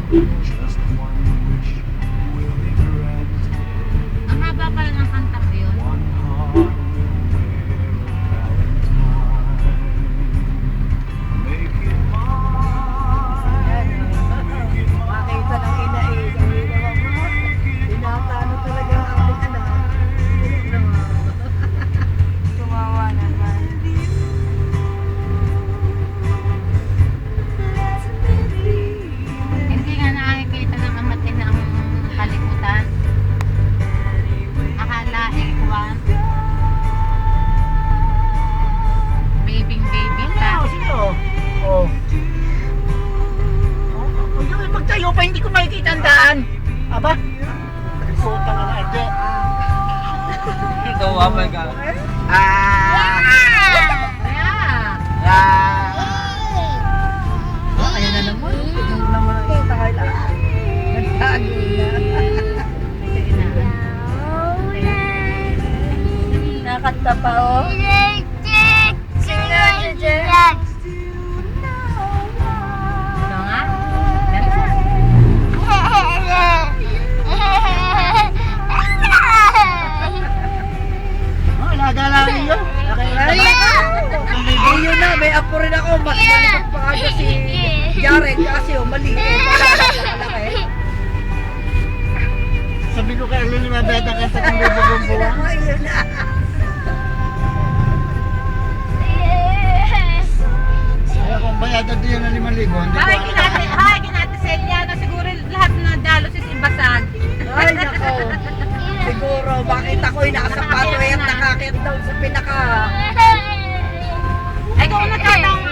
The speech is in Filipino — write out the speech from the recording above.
Just one wish will be granted. Ang haba pala ng kantang yun. One heart will wear a valentine. Make it mine. Make it Makita ng ina eh. Sabi naman mo, tinatano talaga ang ating anak. Tumawa naman. Hindi nga nakikita ng amatin ng kalimutan. Akala Kwan. Baby ka. Sino? Oh. Yung pagtayo pa hindi ko makikita ang daan. Aba? Suta nga na ito. Ikaw apa ka? Ah! Yeah. Ah! Oh, ayan na naman. Tignan mo naman ang isa kailangan. Nagtago na. Nakanta pa oh. Ano nga? Oh, lagala yun. Hindi na, may apo rin ako. Mas maliit pa nga si Jared kasi oh, maliit. Malaki. Sabi ko kay Alin, mabeta ka sa kong bubong-bubong. Ayun na. Ayaw kong bayad at yun na 5,000. Hindi ko Hahagin natin sa Elia na siguro lahat na dalosis ibasag. Ay, nako. Siguro, makita ko yung nakasapato at nakakit daw sa pinaka. Ay, kung nagkataong